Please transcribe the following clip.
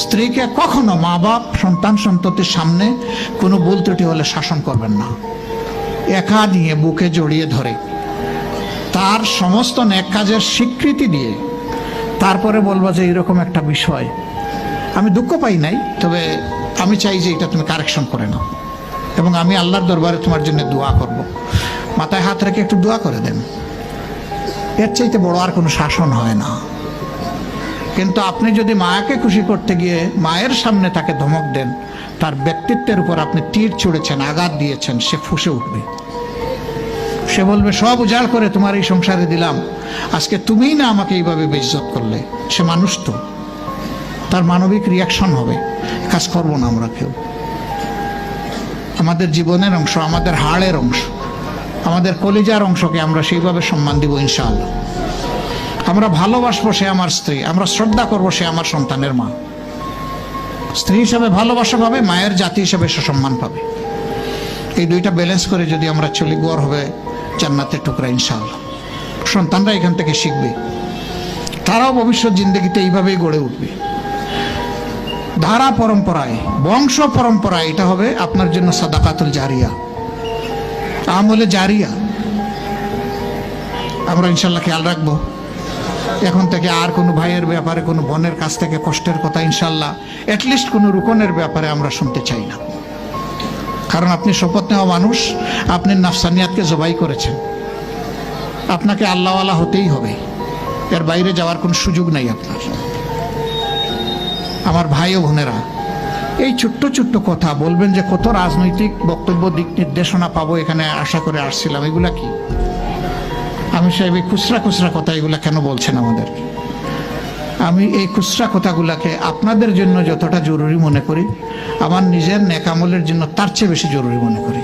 স্ত্রীকে কখনো মা বাপ সন্তান সন্ততির সামনে কোনো ভুল ত্রুটি হলে শাসন করবেন না। একা নিয়ে বুকে জড়িয়ে ধরে তার সমস্ত নেক কাজের স্বীকৃতি দিয়ে তারপরে বলবো যে এরকম একটা বিষয় আমি দুঃখ পাই নাই, তবে আমি চাই যে এটা তুমি কারেকশন করে নাও এবং আমি আল্লাহর দরবারে তোমার জন্য দোয়া করব। মাথায় হাত রেখে একটু দোয়া করে দেন। এর চাইতে বড় আর কোনো শাসন হয় না। কিন্তু আপনি যদি মায়াকে খুশি করতে গিয়ে মায়ের সামনে তাকে ধমক দেন, তার ব্যক্তিত্বের উপর আপনি তীর ছুঁড়েছেন, আঘাত দিয়েছেন, সে ফুঁসে উঠবে। সে বলবে সব উজাড় করে তোমার এই সংসারে দিলাম, আজকে তুমিই না আমাকে এইভাবে বেইজ্জত করলে। সে মানুষ তো, তার মানবিক রিয়াকশন হবে। কাজ করবো না আমরা কেউ। আমাদের জীবনের অংশ, আমাদের হাড়ের অংশ, আমাদের কলিজার অংশকে আমরা সেইভাবে সম্মান দিব ইনশাআল্লাহ। আমরা ভালোবাসবো সে আমার স্ত্রী, আমরা শ্রদ্ধা করবো সে আমার সন্তানের মা। স্ত্রী হিসাবে ভালোবাসা পাবে, মায়ের জাতি হিসাবে সে সম্মান পাবে। এই দুইটা ব্যালেন্স করে যদি আমরা চলি, গড় হবে জান্নাতের টুকরা ইনশাআল্লাহ। সন্তানরা এখান থেকে শিখবে, তারাও ভবিষ্যৎ জিন্দগিতে এইভাবেই গড়ে উঠবে। ধারা পরম্পরায়, বংশ পরম্পরায় এটা হবে আপনার জন্য সাদাকাতুল জারিয়া, আমলে জারিয়া। আমরা ইনশাল্লাহ খেয়াল রাখবো। এখন থেকে আর কোনো ভাইয়ের ব্যাপারে, কোনো বোনের কাছ থেকে কষ্টের কথা ইনশাল্লাহ অ্যাটলিস্ট কোনো রুকনের ব্যাপারে আমরা শুনতে চাই না। কারণ আপনি শপথ নেওয়া মানুষ, আপনি নাফসানিয়াতকে জবাই করেছেন। আপনাকে আল্লাহওয়ালা হতেই হবে, এর বাইরে যাওয়ার কোনো সুযোগ নাই আপনার। আমার ভাই ও বোনেরা, এই ছোট্ট ছোট্ট কথা বলবেন যে কত রাজনৈতিক বক্তব্য, দিক নির্দেশনা পাবো এখানে আশা করে আসছিলাম, এগুলা কি? আমি সাহেব এই খুচরা খুচরা কথা এগুলা কেন বলছেন আমাদের? আমি এই খুচরা কথাগুলাকে আপনাদের জন্য যতটা জরুরি মনে করি, আমার নিজের নেক আমলের জন্য তার চেয়ে বেশি জরুরি মনে করি।